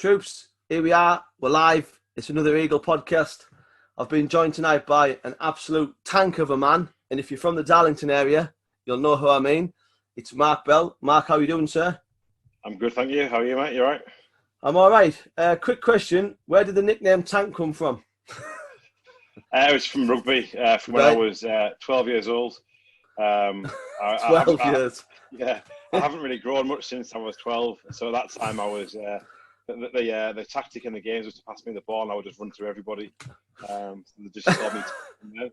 Troops, here we are. We're live. It's another Eagle podcast. I've been joined tonight by an absolute tank of a man. And if you're from the Darlington area, you'll know who I mean. It's Mark Bell. Mark, how are you doing, sir? I'm good, thank you. How are you, mate? You all right? I'm all right. Quick question. Where did the nickname Tank come from? It was from rugby, from when I was 12 yeyears old. 12 years. Yeah, I haven't really grown much since I was 12. So at that time, I was the tactic in the games was to pass me the ball, and I would just run through everybody. They just told me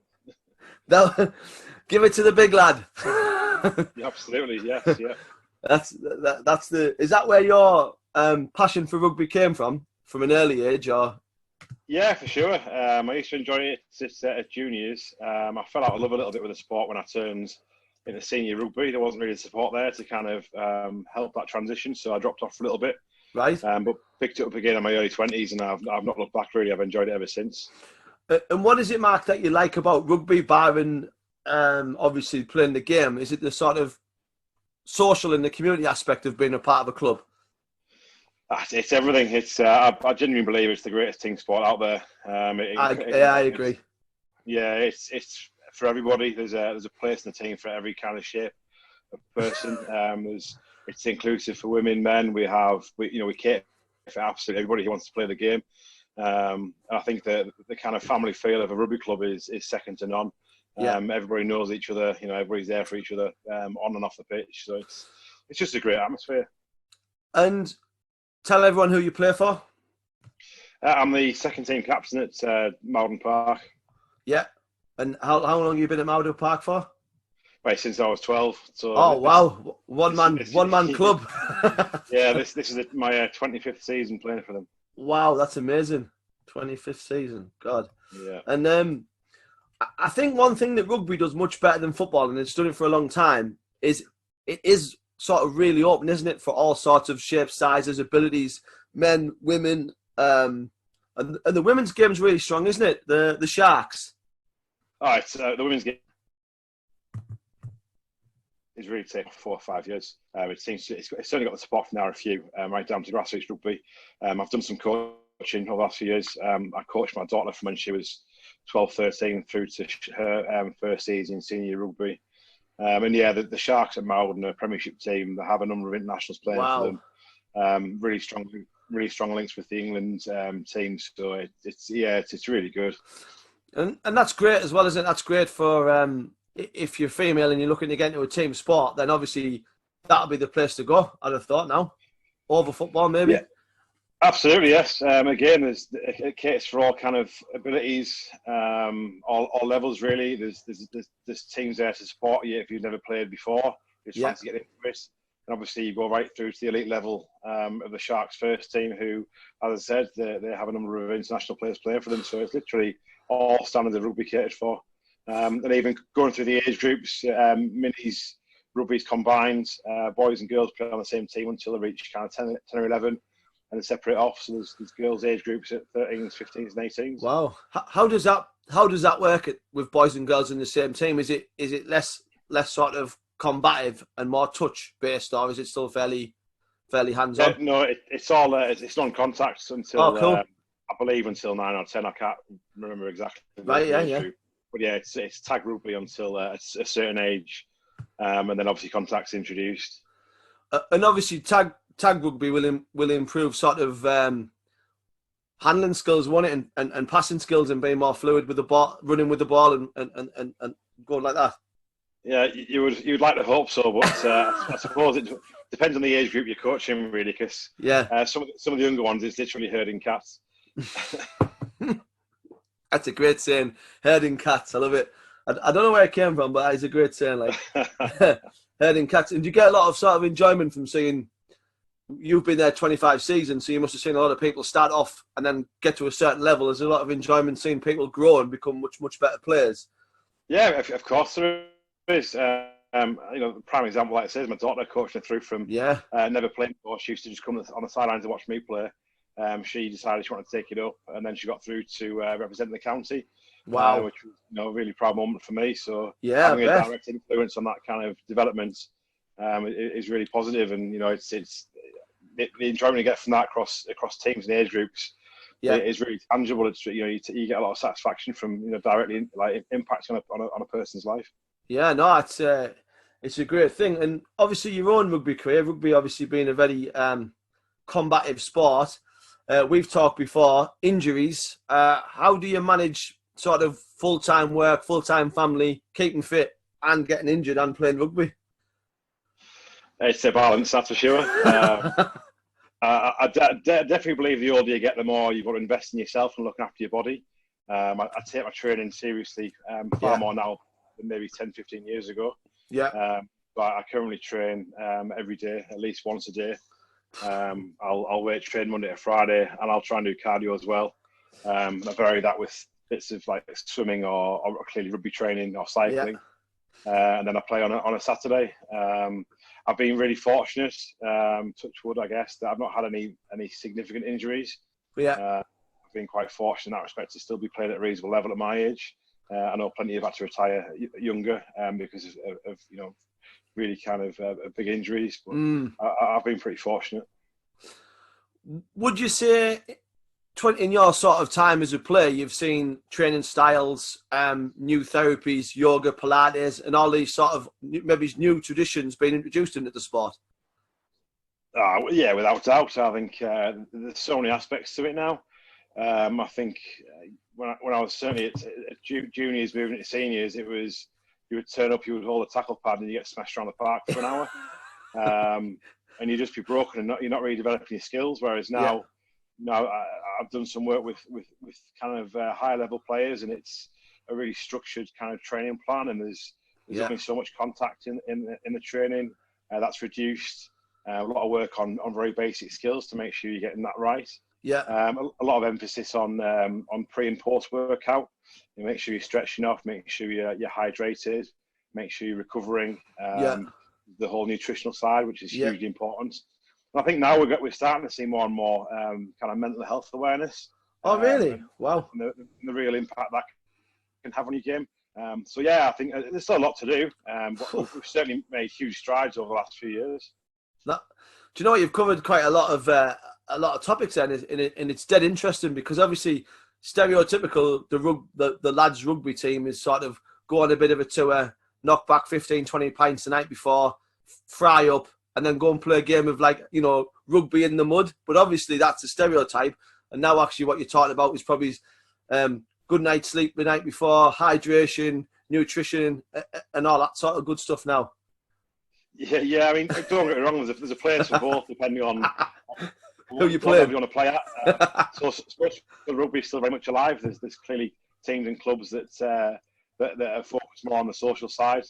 give it to the big lad. Yeah, absolutely, yes, yeah. That's the. Is that where your passion for rugby came from an early age, or? Yeah, for sure. I used to enjoy it at juniors. I fell out of love a little bit with the sport when I turned into senior rugby. There wasn't really support there to kind of help that transition, so I dropped off for a little bit. Right. But picked it up again in my early 20s, and I've not looked back really. I've enjoyed it ever since. And what is it, Mark, that you like about rugby, barring obviously playing the game? Is it the sort of social and the community aspect of being a part of a club? It's everything. It's I genuinely believe it's the greatest team sport out there. I agree. Yeah, it's for everybody. There's a place in the team for every kind of shape of person. It's inclusive for women, men. We cater for absolutely everybody who wants to play the game. I think the kind of family feel of a rugby club is second to none. Everybody knows each other. Everybody's there for each other on and off the pitch. So it's just a great atmosphere. And tell everyone who you play for. I'm the second team captain at Malden Park. Yeah. And how long have you been at Malden Park for? Right, since I was 12. So wow, one man club. Yeah, this is my 25th season playing for them. Wow, that's amazing. 25th season, God. Yeah. And I think one thing that rugby does much better than football, and it's done it for a long time, is it is sort of really open, isn't it, for all sorts of shapes, sizes, abilities, men, women, and the women's game's really strong, isn't it? The Sharks. All right, so the women's game is really taken 4 or 5 years. It seems it's only got the support from the RFU right down to grassroots rugby. I've done some coaching over the last few years. I coached my daughter from when she was 12, 13 through to her first season in senior rugby. And yeah, the Sharks at Malden are a Premiership team. They have a number of internationals playing for them. Really strong links with the England teams. So it's really good. And that's great as well, isn't it? That's great for if you're female and you're looking to get into a team sport, then obviously that'll be the place to go, I'd have thought now. Over football, maybe? Yeah, absolutely, yes. Again, it caters for all kind of abilities, all levels, really. There's teams there to support you if you've never played before. You're trying to get into it. And obviously, you go right through to the elite level of the Sharks first team, who, as I said, they have a number of international players playing for them. So it's literally all standards of rugby catered for. And even going through the age groups, minis, rugby's combined, boys and girls play on the same team until they reach kind of 10 or 11, and then separate off. So there's girls' age groups at 13s, 15s, and 18s. Wow, how does that work with boys and girls in the same team? Is it less sort of combative and more touch based, or is it still fairly hands on? No, it's all it's non-contact until cool. I believe until 9 or 10. I can't remember exactly. Right, yeah. But yeah, it's tag rugby until a certain age, and then obviously contact's introduced. And obviously tag rugby will improve sort of handling skills, won't it, and passing skills and being more fluid with the ball, running with the ball and going like that. Yeah, you'd like to hope so, but I suppose it depends on the age group you're coaching, really, because some of the younger ones is literally herding cats. That's a great saying, herding cats. I love it. I don't know where it came from, but it's a great saying, like herding cats. And you get a lot of sort of enjoyment from seeing, you've been there 25 seasons, so you must have seen a lot of people start off and then get to a certain level. There's a lot of enjoyment seeing people grow and become much, much better players. Yeah, of course there is. The prime example, like I said, is my daughter coaching her through from never playing before. She used to just come on the sidelines to watch me play. She decided she wanted to take it up, and then she got through to represent the county. Wow, which was a really proud moment for me. So having a direct influence on that kind of development is really positive, and it's the enjoyment you get from that across teams and age groups is really tangible. It's you get a lot of satisfaction from directly like impacting on a person's life. Yeah, no, it's a great thing, and obviously your own rugby career, rugby obviously being a very combative sport. We've talked before injuries. How do you manage sort of full-time work, full-time family, keeping fit, and getting injured and playing rugby? It's a balance, that's for sure. I definitely believe the older you get, the more you've got to invest in yourself and looking after your body. I take my training seriously far more now than maybe 10, 15 years ago. But I currently train every day, at least once a day. I'll weight train Monday to Friday, and I'll try and do cardio as well. I vary that with bits of like swimming or clearly rugby training or cycling. And then I play on a Saturday. I've been really fortunate, touch wood, I guess, that I've not had any significant injuries. I've been quite fortunate in that respect to still be playing at a reasonable level at my age. I know plenty have had to retire younger because of really kind of big injuries, but I've been pretty fortunate. Would you say, in your sort of time as a player, you've seen training styles, new therapies, yoga, Pilates, and all these sort of maybe new traditions being introduced into the sport? Yeah, without doubt. I think there's so many aspects to it now. I think when I was certainly at juniors moving to seniors, it was you would turn up, you would hold a tackle pad, and you get smashed around the park for an hour, and you'd just be broken, and you're not really developing your skills. Whereas now, I've done some work with kind of higher level players, and it's a really structured kind of training plan, and there's only so much contact in the training that's reduced. A lot of work on very basic skills to make sure you're getting that right. A lot of emphasis on pre and post workout. You make sure you're stretching off, make sure you're hydrated, make sure you're recovering. The whole nutritional side, which is hugely important. And I think now we're starting to see more and more kind of mental health awareness. Oh, really? Wow. And the real impact that can have on your game. So yeah, I think there's still a lot to do, but we've certainly made huge strides over the last few years. Do you know what? You've covered quite a lot of topics there, and it's dead interesting because obviously stereotypical the lads rugby team is sort of go on a bit of a tour, knock back 15, 20 pints the night before, fry up, and then go and play a game of rugby in the mud. But obviously that's a stereotype, and now actually what you're talking about is probably good night's sleep the night before, hydration, nutrition, and all that sort of good stuff now. Yeah. I mean, don't get me wrong. There's a place for both, depending on who you play. You want to play at. So sports rugby is still very much alive. There's clearly teams and clubs that are focused more on the social side,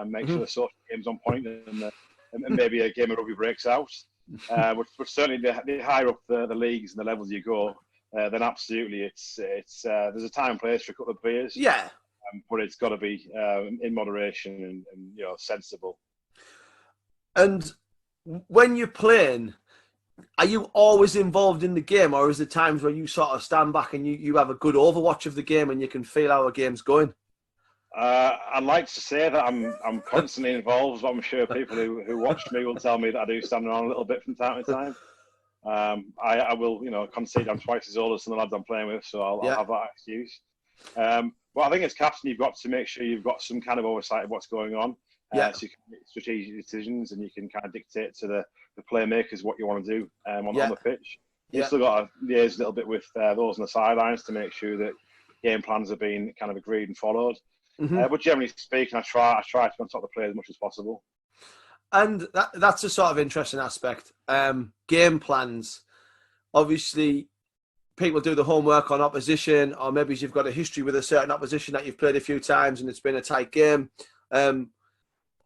make sure the social game's on point, and maybe a game of rugby breaks out. But certainly the higher up the leagues and the levels you go, then absolutely it's there's a time and place for a couple of beers. But it's got to be in moderation and sensible. And when you're playing, are you always involved in the game, or is there times where you sort of stand back and you have a good overwatch of the game and you can feel how a game's going? I'd like to say that I'm constantly involved, but I'm sure people who watch me will tell me that I do stand around a little bit from time to time. I will, concede I'm twice as old as some of the lads I'm playing with, so I'll have that excuse. But I think as captain, you've got to make sure you've got some kind of oversight of what's going on. So you can make strategic decisions, and you can kind of dictate to the playmakers what you want to do on the pitch. You've still got to liaise a little bit with those on the sidelines to make sure that game plans are being kind of agreed and followed. But generally speaking, I try to be on top of the play as much as possible. And that's a sort of interesting aspect. Game plans. Obviously, people do the homework on opposition, or maybe you've got a history with a certain opposition that you've played a few times and it's been a tight game.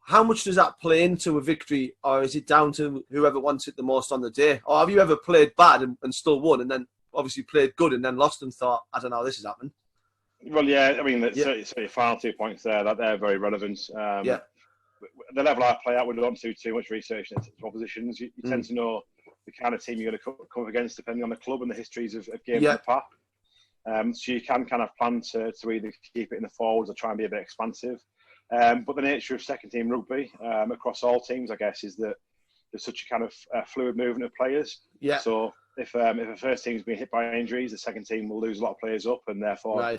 How much does that play into a victory, or is it down to whoever wants it the most on the day? Or have you ever played bad and still won, and then obviously played good and then lost and thought, I don't know, this has happened? Well, yeah, I mean, so your final 2 points there, that they're very relevant. The level I play at, we don't do too much research into oppositions. You tend to know the kind of team you're going to come up against depending on the club and the histories of games in the past. So you can kind of plan to either keep it in the forwards or try and be a bit expansive. But the nature of second team rugby across all teams, I guess, is that there's such a kind of fluid movement of players. Yeah. So if a first team's been hit by injuries, the second team will lose a lot of players up, and therefore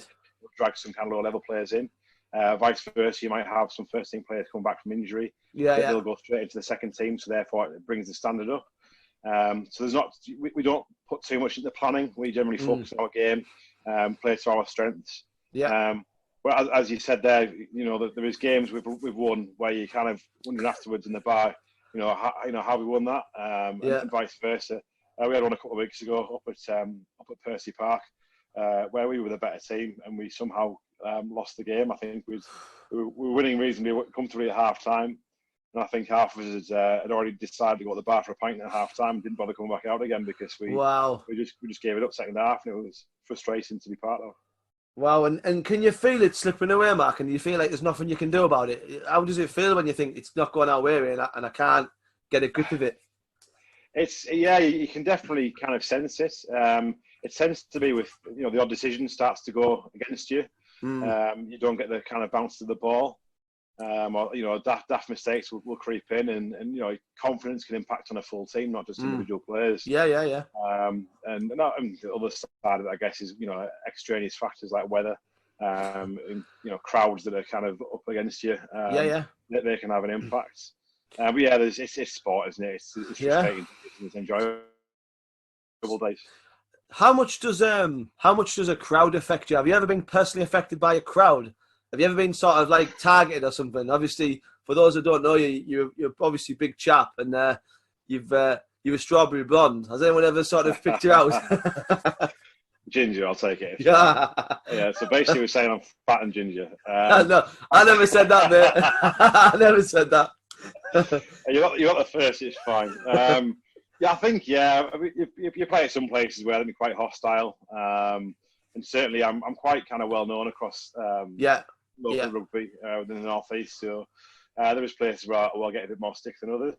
drag some kind of low level players in. Vice versa, you might have some first team players come back from injury. They'll go straight into the second team, so therefore it brings the standard up. So there's not, we don't put too much into planning. We generally focus on our game, play to our strengths. But as you said there, there is games we've won where you kind of wondering afterwards in the bar, how we won that, and vice versa. We had one a couple of weeks ago up at Percy Park, where we were the better team and we somehow lost the game. I think we were winning reasonably comfortably at half time. And I think half of us had already decided to go to the bar for a pint at half time and didn't bother coming back out again because we just gave it up second half, and it was frustrating to be part of. Wow, and can you feel it slipping away, Mark? And do you feel like there's nothing you can do about it? How does it feel when you think it's not going our way and I can't get a grip of it? You can definitely kind of sense it. It tends to be with the odd decision starts to go against you. You don't get the kind of bounce to the ball. Or daft mistakes will creep in, and confidence can impact on a full team, not just individual players. And the other side of it, I guess, is extraneous factors like weather, and crowds that are kind of up against you. They can have an impact. But it's sport, isn't it? It's frustrating. It's enjoyable days. How much does a crowd affect you? Have you ever been personally affected by a crowd? Have you ever been sort of like targeted or something? Obviously, for those who don't know you, you're obviously a big chap, and you're a strawberry blonde. Has anyone ever sort of picked you out? Ginger, I'll take it. Yeah. So basically, we're saying I'm fat and ginger. No, I never said that, mate. I never said that. You got the first. It's fine. I think you play at some places where they're quite hostile, and certainly I'm quite kind of well known across local rugby within the northeast. So there is places where I'll get a bit more stick than others.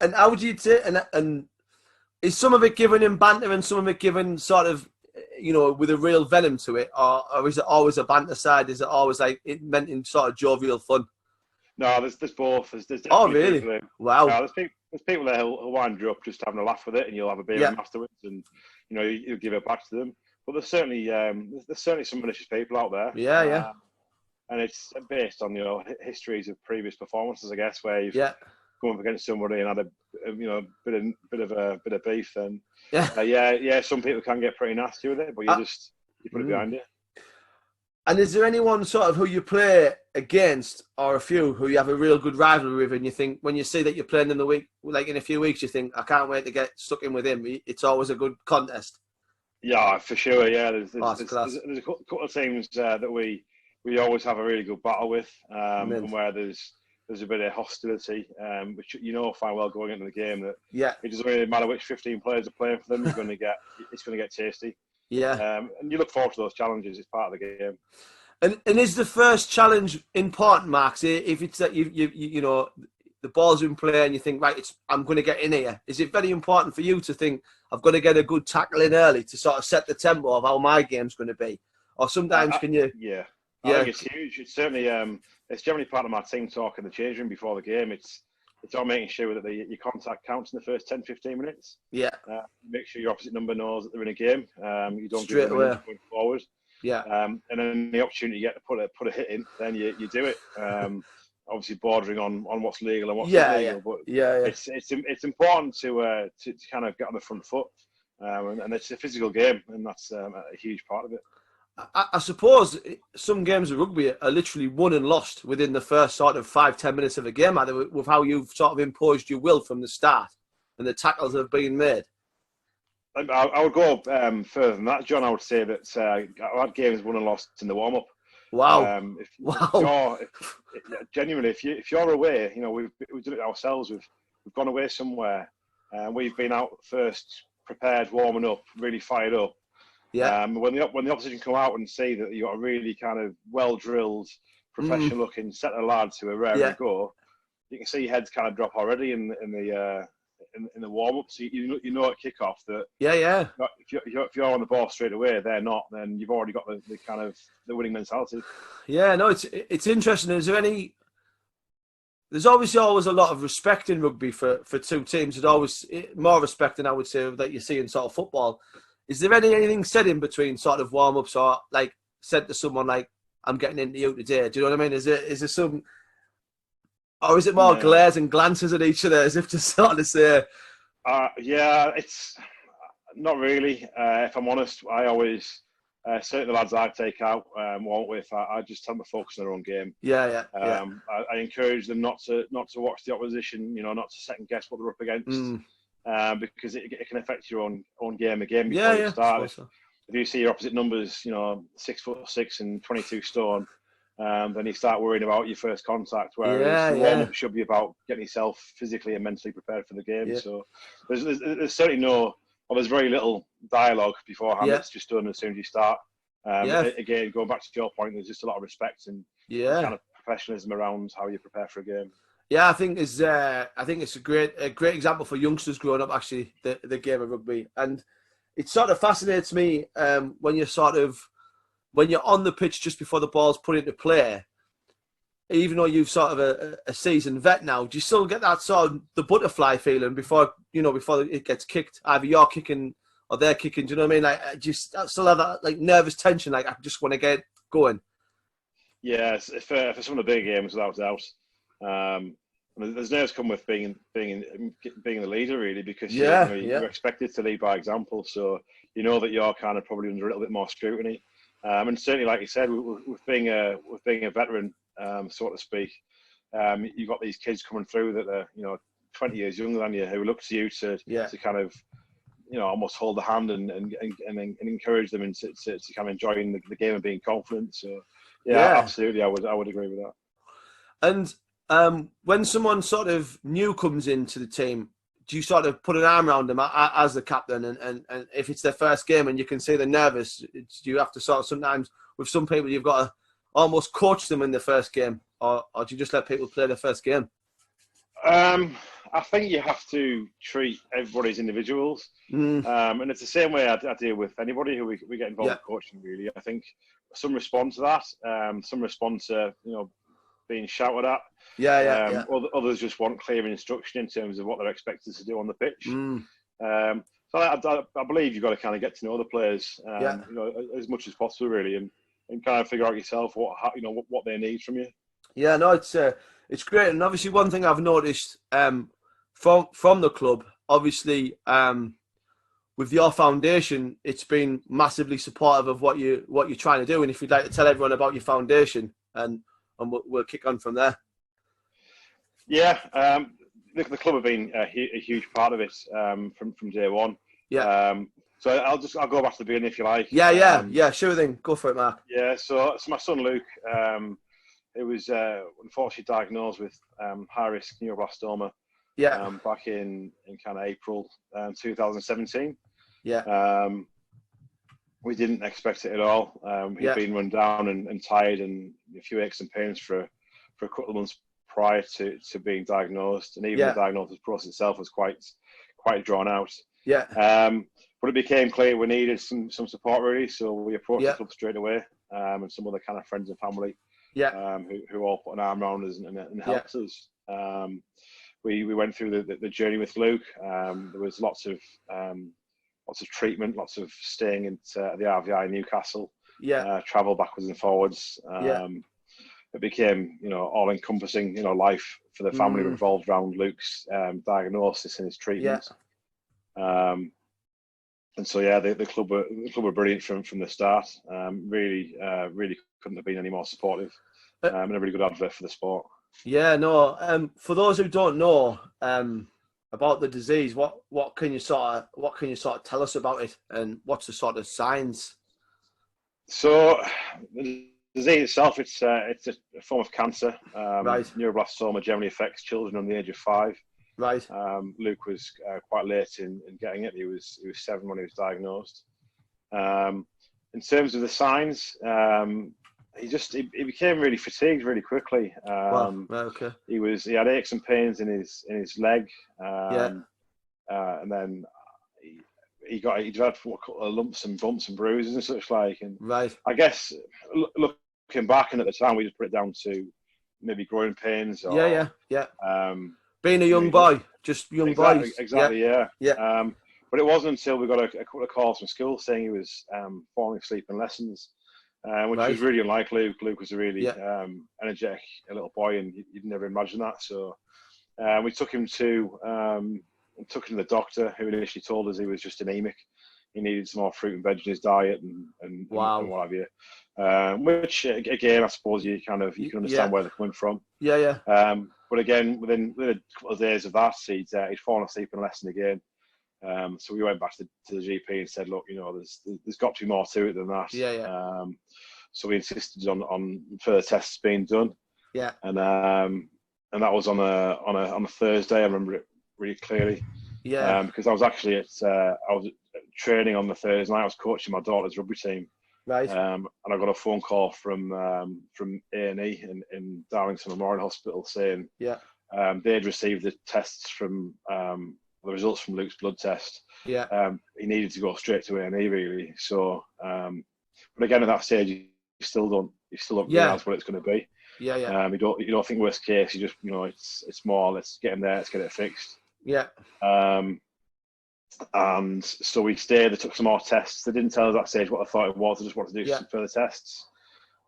And how do you take and is some of it given in banter and some of it given sort of with a real venom to it, or is it always a banter side? Is it always like it meant in sort of jovial fun? No, there's both. There's oh, really? Wow. There's people there who'll wind you up just having a laugh with it, and you'll have a beer with them afterwards, and you'll give it back to them. But there's certainly some malicious people out there. Yeah. And it's based on histories of previous performances, I guess, where you've come up against somebody and had a bit of beef. And some people can get pretty nasty with it, but you put it behind you. And is there anyone sort of who you play against, or a few who you have a real good rivalry with, and you think when you see that you're playing in the week, like in a few weeks, you think I can't wait to get stuck in with him? It's always a good contest. Yeah, for sure. Yeah, there's a couple of teams that we always have a really good battle with, and where there's a bit of hostility, which fine well going into the game that it doesn't really matter which 15 players are playing for them. It's going to get tasty. Yeah, and you look forward to those challenges. It's part of the game. And is the first challenge important, Mark? If it's that you the ball's in play and you think, right, I'm going to get in here. Is it very important for you to think I've got to get a good tackle in early to sort of set the tempo of how my game's going to be? Or sometimes can you? Yeah, I think it's huge. It's certainly it's generally part of my team talk in the change room before the game. It's all making sure that your contact counts in the first 10, 15 minutes. Yeah. Make sure your opposite number knows that they're in a game. You don't straight give them away going forward. Yeah. And then the opportunity you get to put a hit in, then you do it. Obviously bordering on what's legal and what's illegal. But it's important to kind of get on the front foot. And it's a physical game, and that's a huge part of it. I suppose some games of rugby are literally won and lost within the first sort of 5-10 minutes of a game, either with how you've sort of imposed your will from the start and the tackles have been made. I would go further than that, John. I would say that I had games won and lost in the warm-up. Wow! Genuinely, if you're away, we've done it ourselves. We've gone away somewhere, and we've been out first, prepared, warming up, really fired up. Yeah. When the opposition come out and see that you've got a really kind of well drilled, professional looking set of lads who are ready to go, you can see your heads kind of drop already in the warm up. So you know at kick off that if you're on the ball straight away, they're not. Then you've already got the kind of the winning mentality. Yeah, no, it's interesting. Is there there's obviously always a lot of respect in rugby for two teams. There's always more respect than I would say that you see in sort of football. Is there anything said in between sort of warm-ups, or like said to someone like, I'm getting into you today? Do you know what I mean? Is there some, or is it more glares and glances at each other as if to sort of say? Yeah, it's not really. If I'm honest, I always, certainly the lads I take out warm with, I just tell them to focus on their own game. Yeah. I encourage them not to watch the opposition, not to second guess what they're up against, because it can affect your own game again before you start. If you see your opposite numbers, 6'6" and 22 stone, then you start worrying about your first contact. Whereas the warm up should be about getting yourself physically and mentally prepared for the game. Yeah. So there's certainly there's very little dialogue beforehand. It's just done as soon as you start. Again, going back to your point, there's just a lot of respect and kind of professionalism around how you prepare for a game. Yeah, I think it's a great example for youngsters growing up. Actually, the game of rugby, and it sort of fascinates me when you're on the pitch just before the ball's put into play. Even though you've sort of a seasoned vet now, do you still get that sort of the butterfly feeling before it gets kicked? Either you're kicking or they're kicking. Do you know what I mean? Like, do you still have that like nervous tension? Like, I just want to get going. Yeah, for some of the big games, without doubt. There's nerves come with being the leader, really, because you're expected to lead by example. So you know that you're kind of probably under a little bit more scrutiny. And certainly, like you said, with being a veteran, so to speak, you've got these kids coming through that are 20 years younger than you, who look to you to kind of almost hold the hand and encourage them into to kind of enjoying the game and being confident. So absolutely, I would agree with that. And when someone sort of new comes into the team, do you sort of put an arm around them as the captain? And if it's their first game and you can see they're nervous, do you have to sort of sometimes, with some people, you've got to almost coach them in the first game, or do you just let people play their first game? I think you have to treat everybody as individuals. And it's the same way I deal with anybody who we get involved in coaching, really. I think some respond to that. Some respond to, being shouted at. Others just want clear instruction in terms of what they're expected to do on the pitch. So I believe you've got to kind of get to know the players, as much as possible, really, and kind of figure out yourself what they need from you. Yeah, no, it's great, and obviously one thing I've noticed from the club, obviously with your foundation, it's been massively supportive of what you're trying to do. And if you'd like to tell everyone about your foundation, and we'll kick on from there. Yeah, the club have been a huge part of it from day one. Yeah. So I'll go back to the beginning if you like. Yeah, sure thing. Go for it, Mark. Yeah, so my son Luke, it was unfortunately diagnosed with high risk neuroblastoma. Yeah. Back in kind of April 2017. Yeah. We didn't expect it at all. He'd been run down and tired, and a few aches and pains for a couple of months prior to being diagnosed, and even the diagnosis process itself was quite drawn out. Yeah. But it became clear we needed some support, really, so we approached the club straight away, and some other kind of friends and family, who all put an arm around us and helped us. We went through the journey with Luke. There was lots of treatment, lots of staying at the RVI in Newcastle. Travel backwards and forwards. It became, all encompassing, life for the family revolved around Luke's diagnosis and his treatment. And so, the club were brilliant from the start. Really couldn't have been any more supportive, and a really good advert for the sport. Yeah, no. For those who don't know about the disease, what can you sort of tell us about it, and what's the sort of signs? So the disease itself, it's a form of cancer. Right. Neuroblastoma generally affects children under the age of 5. Right. Luke was quite late in getting it. He was 7 when he was diagnosed. In terms of the signs, he became really fatigued really quickly. Wow. Okay. He had aches and pains in his leg, and then he developed what lumps and bumps and bruises and such like. And right. I guess looking back, and at the time we just put it down to maybe growing pains or yeah. Being a you know, young boy, just young boys. Exactly, yeah. Yeah. But it wasn't until we got a couple of calls from school saying he was falling asleep in lessons, which was really unlike Luke. Luke was a really energetic little boy, and you'd never imagine that. So we took him to the doctor, who initially told us he was just anemic. He needed some more fruit and veg in his diet and what have you. Which again, I suppose you can understand where they're coming from. Yeah. But again, within a couple of days of that, he'd fallen asleep in a lesson again. So we went back to the GP and said, look, there's got to be more to it than that. Yeah. So we insisted on further tests being done. Yeah. And that was on a Thursday. I remember it really clearly. Yeah. Because I was actually I was training on the Thursday night. I was coaching my daughter's rugby team. Right. And I got a phone call from A&E in Darlington Memorial Hospital saying they'd received the tests from the results from Luke's blood test. Yeah. He needed to go straight to A&E really. So, but again, at that stage, you still don't realise what it's going to be. Yeah. You don't think worst case. You just it's more, let's get him there, let's get it fixed. Yeah. And so we stayed. They took some more tests. They didn't tell us at that stage what they thought it was. They just wanted to do some further tests.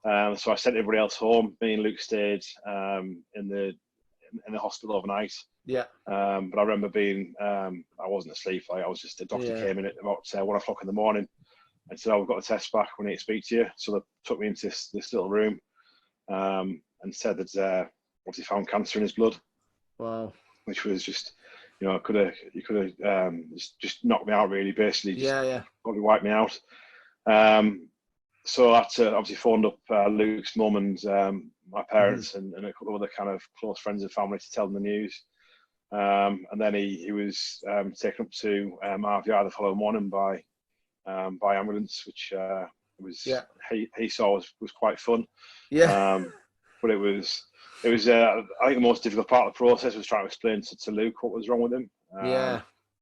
So I sent everybody else home. Me and Luke stayed in the hospital overnight. Yeah. But I remember being, I wasn't asleep. I was just, the doctor came in at about 1 o'clock in the morning and said, "Oh, we've got a test back. We need to speak to you." So they took me into this little room and said that obviously found cancer in his blood. Wow. Which was just, you could have just knocked me out really, basically. Probably wiped me out. So I had to obviously phoned up Luke's mum and my parents and a couple of other kind of close friends and family to tell them the news. And then he was taken up to RVI the following morning by ambulance, which he saw was quite fun. But it was I think the most difficult part of the process was trying to explain to Luke what was wrong with him.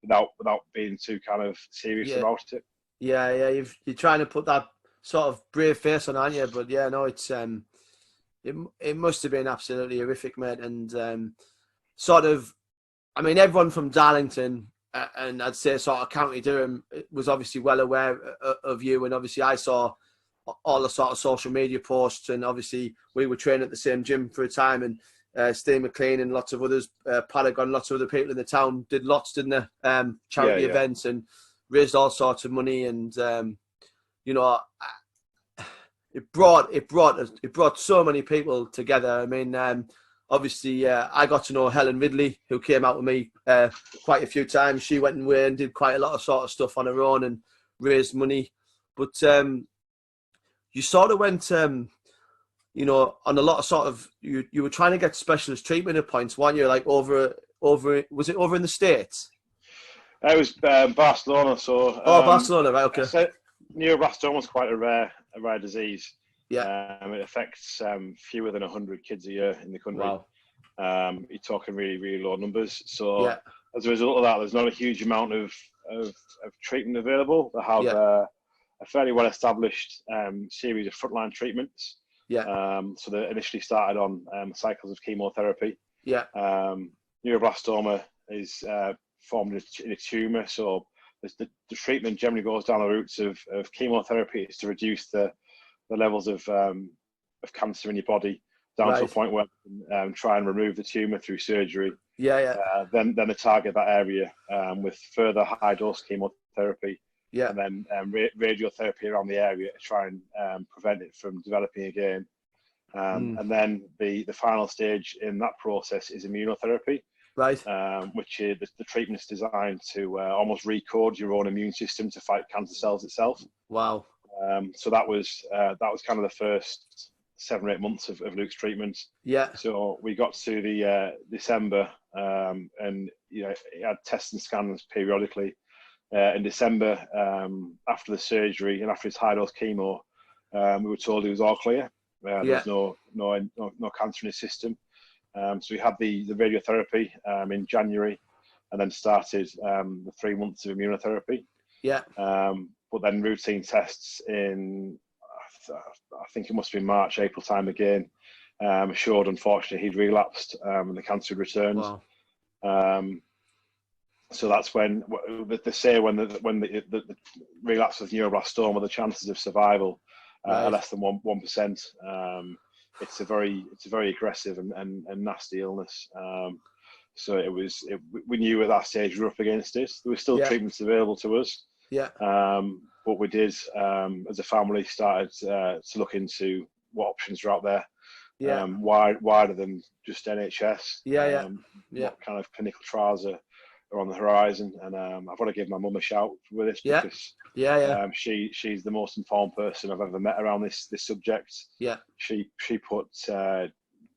Without being too kind of serious about it. You're trying to put that sort of brave face on, aren't you? But it's it must have been absolutely horrific, mate. And everyone from Darlington and I'd say sort of County Durham was obviously well aware of you, and obviously I saw all the sort of social media posts, and obviously we were training at the same gym for a time, and Steve McLean and lots of others, Paragon, lots of other people in the town did lots, didn't they? Charity events and raised all sorts of money, and it brought so many people together. I mean, obviously I got to know Helen Ridley, who came out with me quite a few times. She went away and did quite a lot of sort of stuff on her own and raised money, but you sort of went, on a lot of sort of, you were trying to get specialist treatment at points, weren't you? Like over, was it over in the States? It was Barcelona. So Barcelona, right? Okay. Neuroblastoma is quite a rare disease. Yeah. It affects fewer than 100 kids a year in the country. Wow. You're talking really, really low numbers. So as a result of that, there's not a huge amount of treatment available. They have a fairly well-established series of frontline treatments. So they initially started on cycles of chemotherapy. Neuroblastoma is formed in a tumour. So the treatment generally goes down the routes of chemotherapy is to reduce the levels of cancer in your body down to a point where you can try and remove the tumour through surgery. Then they target that area with further high dose chemotherapy. And then radiotherapy around the area to try and prevent it from developing again. And then the final stage in that process is immunotherapy. Which is the treatment is designed to almost recode your own immune system to fight cancer cells itself. Wow. So that was kind of the first 7 or 8 months of Luke's treatment. So we got to the December, and he had tests and scans periodically. In December, after the surgery and after his high dose chemo, we were told he was all clear. There's no cancer in his system. So we had the radiotherapy in January, and then started the 3 months of immunotherapy. But then routine tests in, I think it must have been March, April time again. showed unfortunately he'd relapsed and the cancer had returned. Wow. So that's when they say when the relapse with neuroblastoma, the chances of survival are less than 1%. It's a very aggressive and nasty illness. So we knew at that stage we were up against it. There were still treatments available to us. Yeah. But we did, as a family, started to look into what options are out there. Yeah. Wider than just NHS. What kind of clinical trials are on the horizon, and I've got to give my mum a shout with this because she's the most informed person I've ever met around this subject. Yeah. She put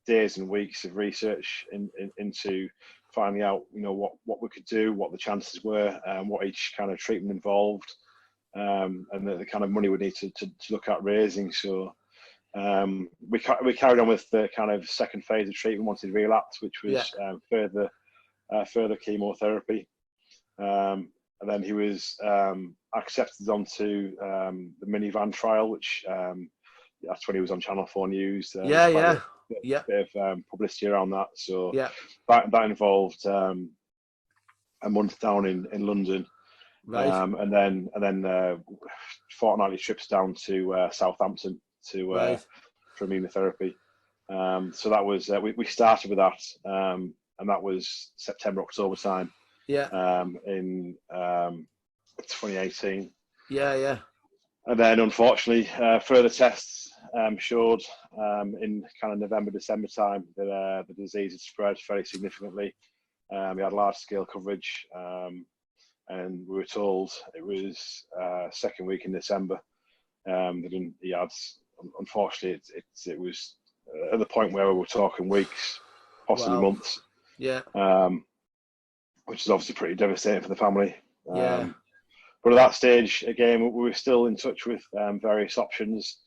days and weeks of research into finding out, what we could do, what the chances were, what each kind of treatment involved, and the kind of money we need to look at raising. So we carried on with the kind of second phase of treatment once he relapsed, which was further chemotherapy. And then he was accepted onto the minivan trial, which that's when he was on Channel 4 News. A bit of publicity around that. So that involved a month down in London, and then fortnightly trips down to Southampton for immunotherapy. So that was we started with that, and that was September, October time. In 2018. And then unfortunately, further tests showed in kind of November, December time that the disease had spread very significantly. We had large scale coverage, and we were told it was second week in December that he had. Unfortunately, it was at the point where we were talking weeks, possibly months. Which is obviously pretty devastating for the family. But at that stage, again, we were still in touch with various options.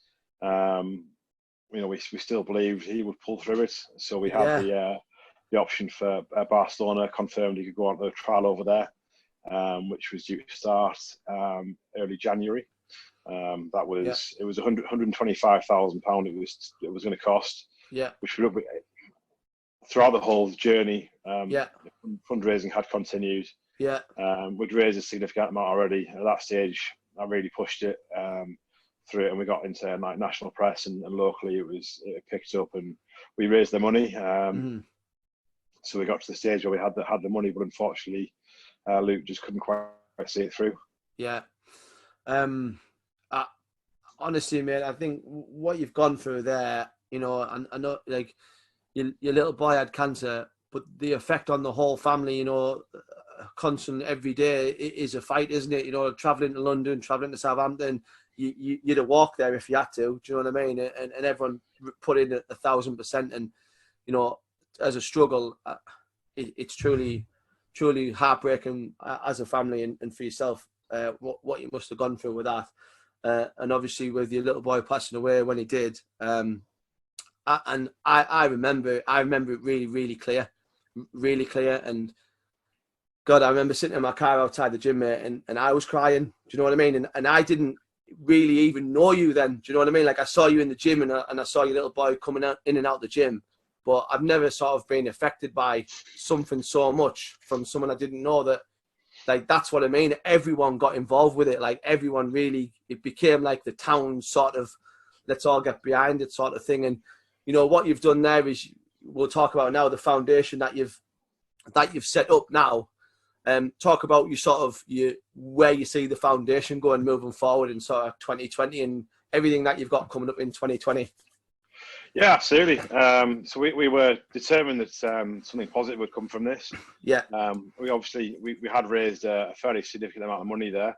We still believed he would pull through it. So we had the option for Barcelona, confirmed he could go on to a trial over there, which was due to start early January. That was it was £125,000. It was going to cost. Which would be, throughout the whole journey, fundraising had continued. We'd raised a significant amount already. At that stage, I really pushed it through it, and we got into national press and locally. It picked up, and we raised the money. So we got to the stage where we had the money, but unfortunately, Luke just couldn't quite see it through. Honestly, mate, I think what you've gone through there, and I know, like, your little boy had cancer, but the effect on the whole family, constant every day is a fight, isn't it? Traveling to London, traveling to Southampton, you'd have walked there if you had to. Do you know what I mean? And everyone put in 1,000%. And as a struggle, it's truly heartbreaking as a family and for yourself. What you must have gone through with that, and obviously with your little boy passing away when he did. And I remember it really, really clear. And God, I remember sitting in my car outside the gym, mate, and I was crying. Do you know what I mean? And I didn't really even know you then. Do you know what I mean? Like, I saw you in the gym, and I saw your little boy coming in and out the gym, but I've never sort of been affected by something so much from someone I didn't know. That, like, that's what I mean. Everyone got involved with it. Like, everyone really, it became like the town sort of, let's all get behind it sort of thing. And what you've done there is, we'll talk about now, the foundation that you've set up now. Talk about where you see the foundation going moving forward in sort of 2020 and everything that you've got coming up in 2020. Yeah, absolutely. So we were determined that something positive would come from this. We had raised a fairly significant amount of money there.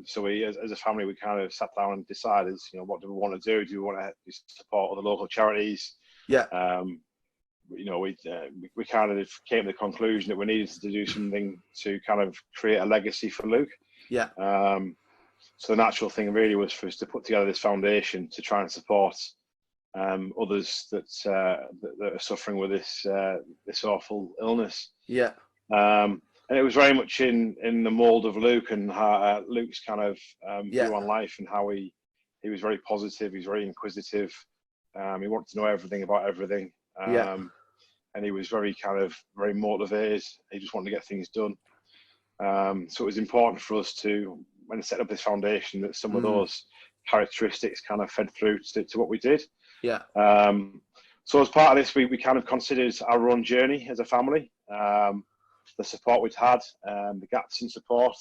So we, as a family, we kind of sat down and decided, what do we want to do? Do we want to support other local charities? We kind of came to the conclusion that we needed to do something to kind of create a legacy for Luke. So the natural thing really was for us to put together this foundation to try and support others that are suffering with this awful illness. And it was very much in the mould of Luke and how Luke's kind of view on life, and how he was very positive. He's very inquisitive. He wanted to know everything about everything. And he was very motivated. He just wanted to get things done. So it was important for us to, when set up this foundation, that some of those characteristics kind of fed through to what we did. So as part of this, we kind of considered our own journey as a family, the support we'd had, the gaps in support,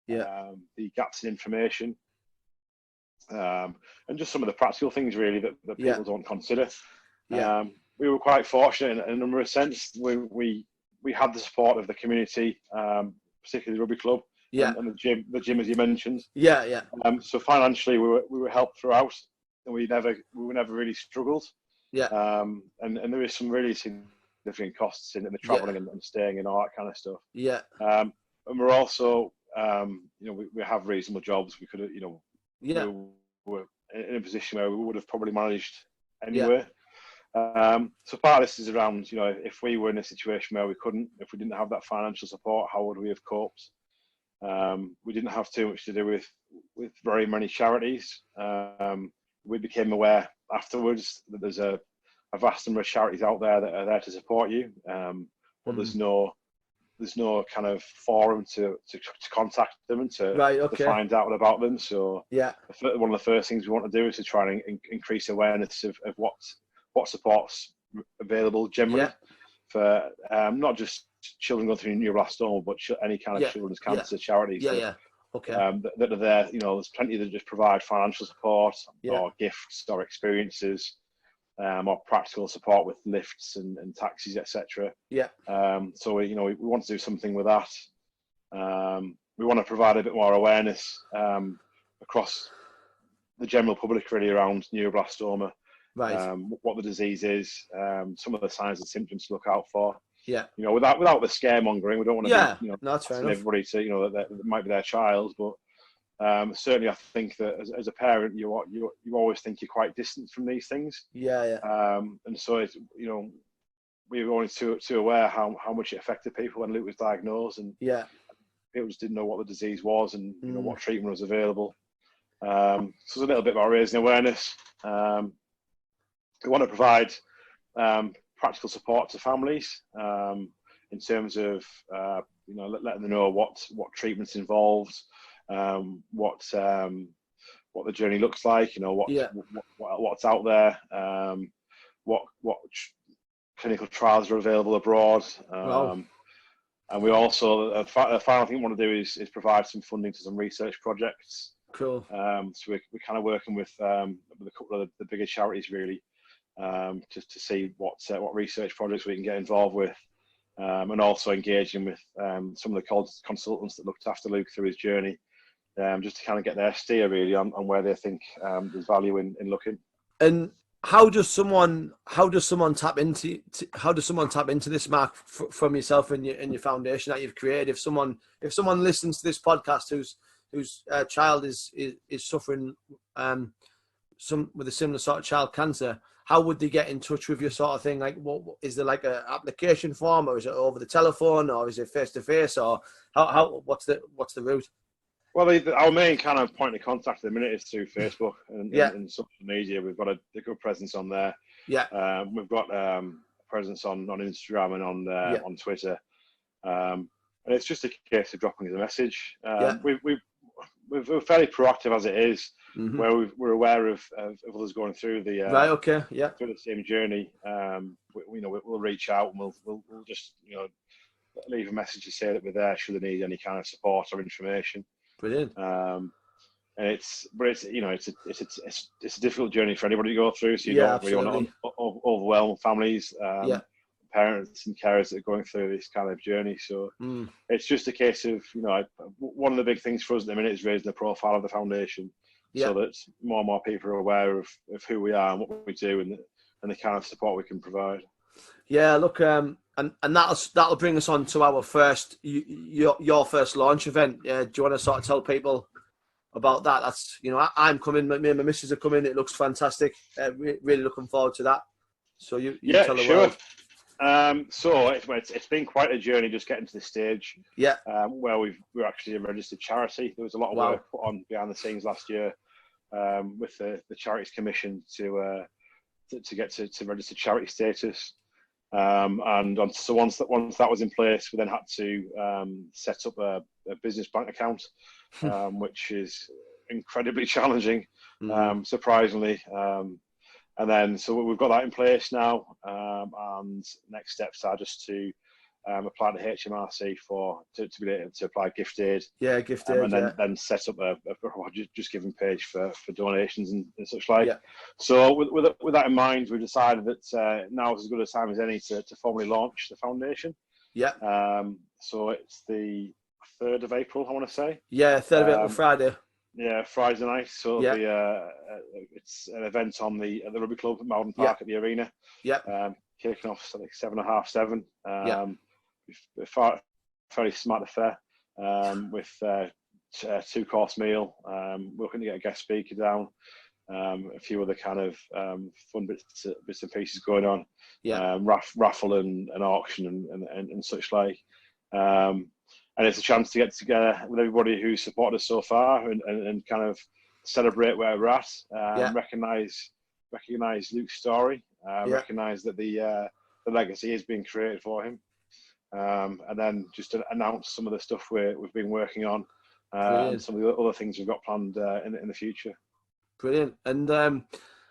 the gaps in information, and just some of the practical things really that people don't consider. We were quite fortunate in a number of sense. We had the support of the community, particularly the rugby club, and the gym as you mentioned. So financially, we were helped throughout, and we were never really struggled. And there is some really significant costs in the travelling and staying and all that kind of stuff. And we're also, we have reasonable jobs. We could have, we were in a position where we would have probably managed anywhere. So part of this is around, if we were in a situation where if we didn't have that financial support, how would we have coped? We didn't have too much to do with very many charities. We became aware afterwards that there's a vast number of charities out there that are there to support you, but there's no kind of forum to contact them and to find out about them. So one of the first things we want to do is to try and increase awareness of what support's available generally for not just children going through neuroblastoma, but any kind of children's cancer charities. That are there. There's plenty that just provide financial support or gifts or experiences, or practical support with lifts and taxis, etc. So we want to do something with that. We want to provide a bit more awareness across the general public really around neuroblastoma. What the disease is, some of the signs and symptoms to look out for. Without the scaremongering, we don't want to be, asking everybody to, that might be their child, but certainly I think that as a parent, you always think you're quite distant from these things. And so it's, we were only too aware how much it affected people when Luke was diagnosed, and people just didn't know what the disease was and what treatment was available. So it's a little bit about raising awareness. We want to provide practical support to families in terms of letting them know what treatment's involved, what the journey looks like, what's out there, what clinical trials are available abroad. And we also the final thing we want to do is provide some funding to some research projects. So we're kind of working with a couple of the bigger charities really, just to see what research projects we can get involved with, and also engaging with some of the consultants that looked after Luke through his journey, just to kind of get their steer really on where they think there's value in looking. And how does someone tap into this, Mark, from yourself and your foundation that you've created? If someone listens to this podcast whose child is suffering with a similar sort of child cancer, how would they get in touch with you, sort of thing? Like, what is there, like a application form, or is it over the telephone, or is it face to face, or what's the route? Well, our main kind of point of contact at the minute is through Facebook and social media. We've got a good presence on there. We've got a presence on Instagram and on Twitter. And it's just a case of dropping us a message. We're fairly proactive as it is, where we're aware of others going through the through the same journey. We'll reach out and we'll just leave a message to say that we're there should they need any kind of support or information. Brilliant. And it's a difficult journey for anybody to go through. So you don't really want to overwhelm families, parents and carers that are going through this kind of journey. So it's just a case of, one of the big things for us at the minute is raising the profile of the foundation, so that more and more people are aware of who we are and what we do and the kind of support we can provide. Yeah, look, and that'll bring us on to our first, your first launch event. Do you want to sort of tell people about that? That's, I'm coming, me and my missus are coming. It looks fantastic. Really looking forward to that. So you tell the world. So it's been quite a journey just getting to this stage. Where we're actually a registered charity. There was a lot of work put on behind the scenes last year with the Charities Commission to to get to registered charity status. So once that was in place, we then had to set up a business bank account, which is incredibly challenging, surprisingly. And then so we've got that in place now, and next steps are just to apply to HMRC to be able to apply gift aid. Yeah, gift aid. And then set up a just giving page for donations and such like. Yeah. So with that in mind, we decided that now is as good a time as any to formally launch the foundation. Yeah. So it's the 3rd of April, I want to say. Yeah, 3rd of April, Friday. Yeah, Friday night. So it'll be it's an event on the Rugby Club at Malden Park at the arena. Yeah. Kicking off I think 7:30, 7. Fairly smart affair. With 2-course meal. We're looking to get a guest speaker down. A few other kind of fun bits and pieces going on. Yeah. Raffle and auction and such like. And it's a chance to get together with everybody who's supported us so far and kind of celebrate where we're at. Recognise Luke's story. Recognise that the legacy is being created for him. And then just to announce some of the stuff we've been working on, and some of the other things we've got planned in the future. Brilliant. And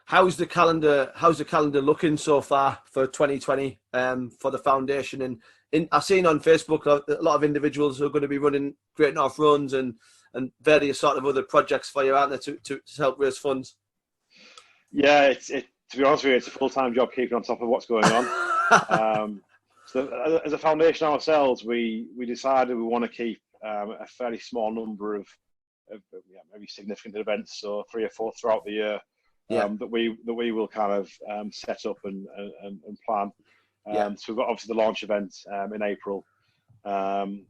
how's the calendar looking so far for 2020 for the foundation? And I've seen on Facebook a lot of individuals who are going to be running Great North runs and various sort of other projects for you, aren't there, to help raise funds? Yeah, to be honest with you, it's a full-time job keeping on top of what's going on. So as a foundation ourselves, we decided we want to keep a fairly small number of maybe significant events, so 3 or 4 throughout the year, that we will kind of set up and plan. So we've got obviously the launch event in April.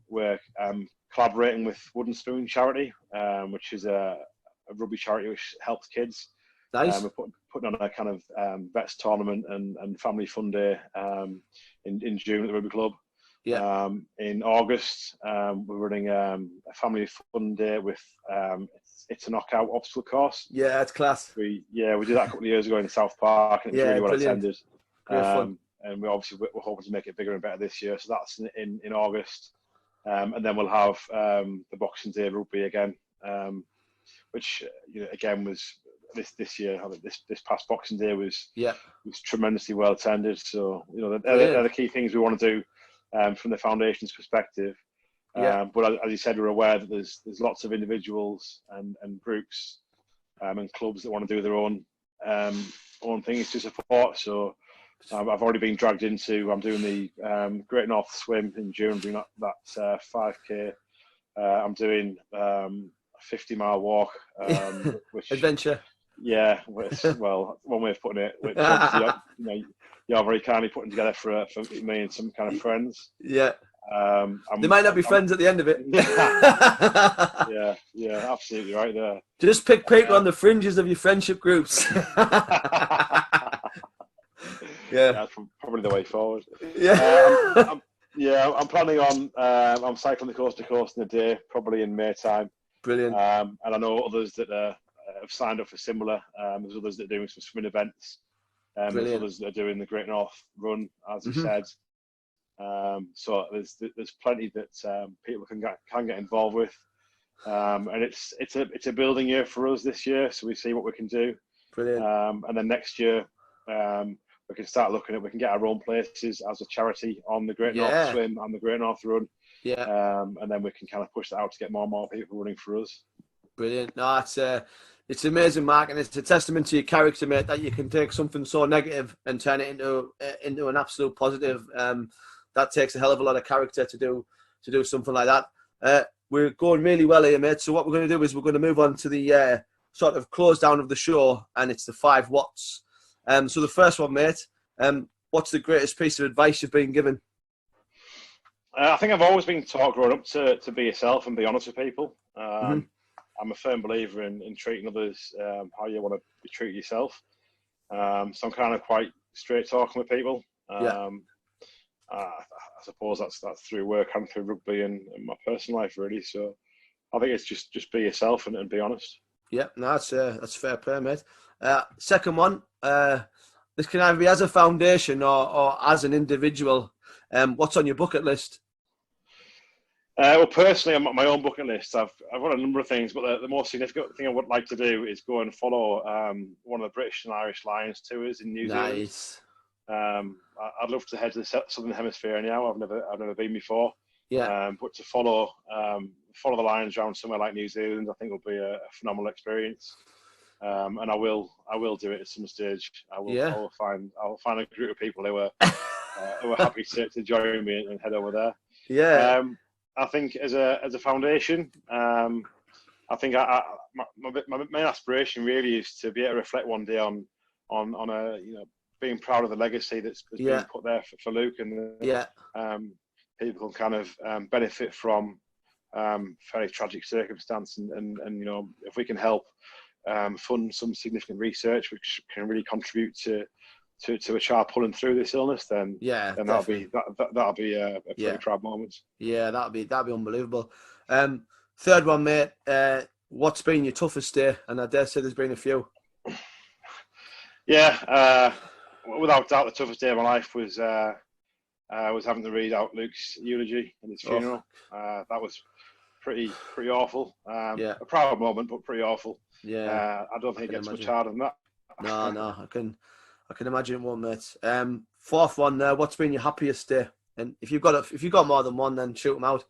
We're collaborating with Wooden Spoon Charity, which is a rugby charity which helps kids. Nice. We're putting on a kind of vets tournament and family fun day in June at the Rugby Club. Yeah. In August, we're running a family fun day with it's a knockout obstacle course. Yeah, it's class. We did that a couple of years ago in South Park, and it was really well attended. Fun. And we're hoping to make it bigger and better this year. So that's in August, and then we'll have the Boxing Day Rugby again, which again was this year. This past Boxing Day was tremendously well attended. So they're the key things we want to do from the foundation's perspective. But as you said, we're aware that there's lots of individuals and groups and clubs that want to do their own things to support. So I've already been dragged into. I'm doing the Great North Swim in June, doing that 5K. I'm doing a 50-mile walk, which adventure. Yeah, well, one way of putting it, which you're very kindly putting together for me and some kind of friends. Yeah. They might not be friends at the end of it. Yeah, absolutely right there. Just pick people on the fringes of your friendship groups. That's probably the way forward. I'm planning on I'm cycling the coast to coast in a day, probably in May time. Brilliant. And I know others that have signed up for similar. There's others that are doing some swimming events. There's others that are doing the Great North Run, as you said. So there's plenty that people can get involved with. And it's a building year for us this year, so we see what we can do. Brilliant. And then next year we can start looking at, we can get our own places as a charity on the Great North Swim and the Great North Run. And then we can kind of push that out to get more and more people running for us. Brilliant. No, it's amazing, Mark, and it's a testament to your character, mate, that you can take something so negative and turn it into an absolute positive. That takes a hell of a lot of character to do something like that. We're going really well here, mate. So what we're going to do is we're going to move on to the sort of close down of the show, and it's the 5 whats. So the first one, mate, what's the greatest piece of advice you've been given? I think I've always been taught growing up to be yourself and be honest with people. I'm a firm believer in treating others how you want to be treated yourself. So I'm kind of quite straight talking with people. I suppose that's through work and through rugby and my personal life, really. So I think it's just be yourself and be honest. Yeah, no, that's fair play, mate. Second one, this can either be as a foundation or as an individual. What's on your bucket list? Well, personally, on my own bucket list, I've got a number of things, but the most significant thing I would like to do is go and follow one of the British and Irish Lions tours in New Zealand. Nice. I'd love to head to the Southern Hemisphere anyhow. I've never been before. Yeah. But to follow the Lions around somewhere like New Zealand, I think will be a phenomenal experience. And I will do it at some stage. I will find a group of people who are happy to join me and head over there. Yeah. I think as a foundation, I think my main aspiration really is to be able to reflect one day on a being proud of the legacy that's been put there for Luke, and people can kind of benefit from very tragic circumstance, and if we can help fund some significant research which can really contribute to a child pulling through this illness, then that'll be a pretty proud moment. Yeah, that'll be unbelievable. Third one, mate. What's been your toughest day? And I dare say there's been a few. Yeah, without doubt, the toughest day of my life was having to read out Luke's eulogy and his funeral. That was pretty awful. A proud moment, but pretty awful. Yeah, I don't think it gets much harder than that. No, I can imagine it won't, mate. Fourth one, what's been your happiest day? And if you've got more than one, then shoot them out.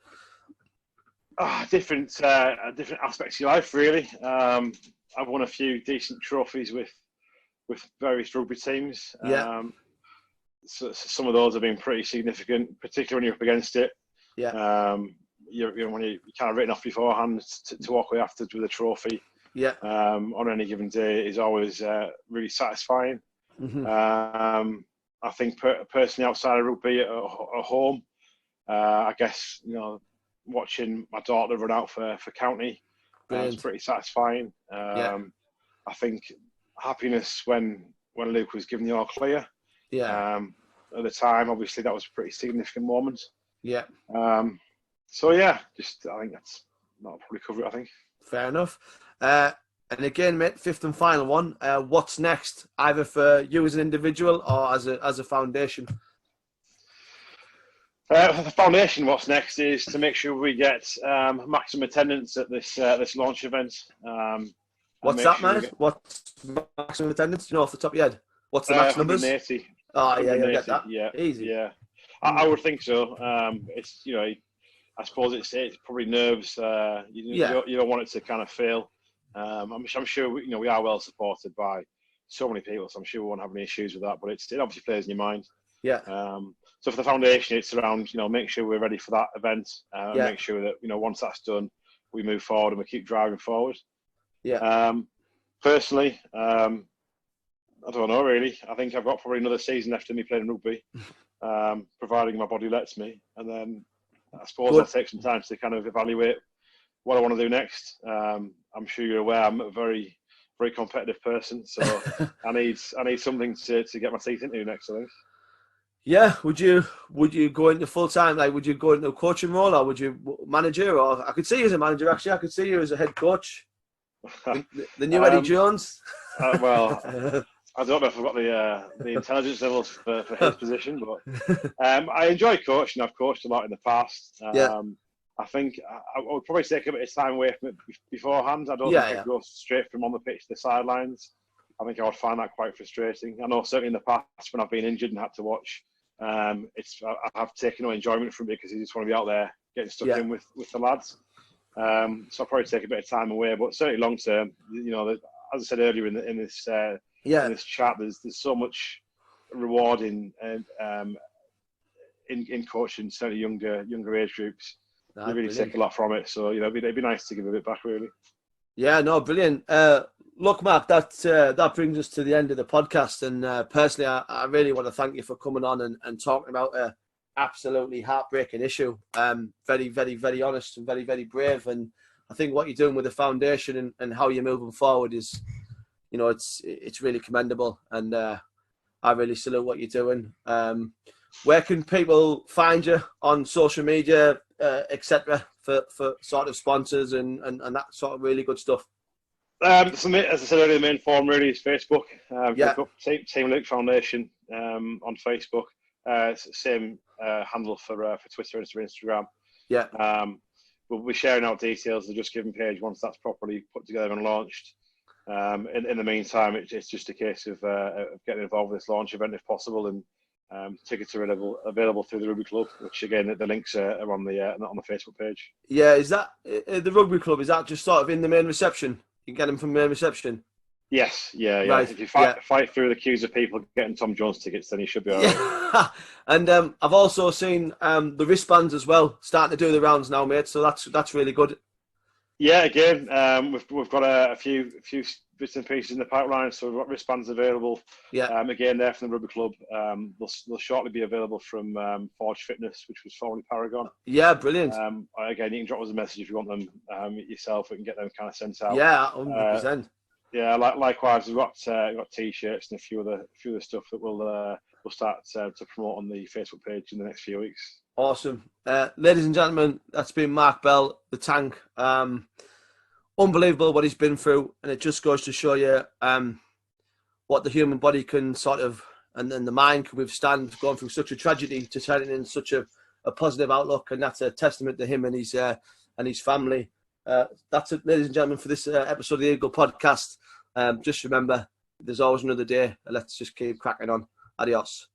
Different aspects of your life, really. I've won a few decent trophies with various rugby teams. So some of those have been pretty significant, particularly when you're up against it. Yeah. When you're kind of written off beforehand, to walk away afterwards with a trophy. Yeah. On any given day is always really satisfying. Mm-hmm. I think personally, outside of rugby at home, I guess watching my daughter run out for county was pretty satisfying. I think happiness when Luke was given the all clear. Yeah. At the time, obviously, that was a pretty significant moment. Yeah. So yeah, I think that's not probably cover it. I think. Fair enough. And again, mate, fifth and final one. What's next, either for you as an individual or as a foundation? For the foundation, what's next is to make sure we get maximum attendance at this launch event. What's that, mate? What's maximum attendance? Do you know off the top of your head? What's the max numbers? 180. Oh, yeah, you'll get that. Yeah, easy. Yeah, I would think so. It's I suppose it's probably nerves. You don't want it to kind of fail. I'm sure we are well supported by so many people, so I'm sure we won't have any issues with that. But it obviously plays in your mind. Yeah. So for the foundation, it's around make sure we're ready for that event. Make sure that once that's done, we move forward and we keep driving forward. Yeah. Personally, I don't know really. I think I've got probably another season left in me playing rugby, providing my body lets me, and then I suppose I'll take some time to kind of evaluate what I want to do next. I'm sure you're aware I'm a very, very competitive person, so I need something to get my teeth into next, I think. Yeah, would you go into full time? Like, would you go into a coaching role, or would you manager? Or I could see you as a manager. Actually, I could see you as a head coach. The new Eddie Jones. Well, I don't know if I've got the intelligence levels for his position, but I enjoy coaching. I've coached a lot in the past. I think I would probably take a bit of time away from it beforehand. I don't think I'd go straight from on the pitch to the sidelines. I think I would find that quite frustrating. I know certainly in the past when I've been injured and had to watch, I've taken no enjoyment from it because you just want to be out there getting stuck in with the lads. So I'll probably take a bit of time away, but certainly long term, as I said earlier in this chat, there's so much reward in coaching certainly younger age groups. You really brilliant. Take a lot from it, so it'd be nice to give a bit back, really. Yeah, no, brilliant. Look, Mark, that brings us to the end of the podcast, and personally, I really want to thank you for coming on and talking about an absolutely heartbreaking issue. Very, very, very honest and very, very brave, and I think what you're doing with the foundation and how you're moving forward is, it's really commendable, and I really salute what you're doing. Where can people find you on social media, etc., for sort of sponsors and that sort of really good stuff? So, as I said earlier, the main forum really is Facebook. Yeah. Look up TeamLuke Foundation on Facebook. It's the same handle for Twitter and Instagram. Yeah. We'll be sharing out details of the Just Giving page once that's properly put together and launched. In the meantime, it's just a case of getting involved with this launch event if possible, and tickets are available through the Rugby Club, which again the links are on the Facebook page. Yeah, is that the Rugby Club? Is that just sort of in the main reception? You can get them from main reception. Yes, yeah. Right. If you fight through the queues of people getting Tom Jones tickets, then you should be all right. Yeah. And I've also seen the wristbands as well starting to do the rounds now, mate. So that's really good. Yeah, again, we've got a few bits and pieces in the pipeline, so we've got wristbands available. Yeah. Again, they're from the Rugby Club. They'll shortly be available from Forge Fitness, which was formerly Paragon. Yeah, brilliant. Again, you can drop us a message if you want them yourself. We can get them kind of sent out. Yeah, 100%. Yeah, likewise, we've got T-shirts and a few other stuff that we'll start to promote on the Facebook page in the next few weeks. Awesome. Ladies and gentlemen, that's been Mark Bell, the Tank. Unbelievable what he's been through, and it just goes to show you what the human body can sort of, and then the mind can withstand going through such a tragedy to turn it in such a positive outlook, and that's a testament to him and his family. That's it, ladies and gentlemen, for this episode of the Eagle Podcast. Just remember, there's always another day. Let's just keep cracking on. Adios.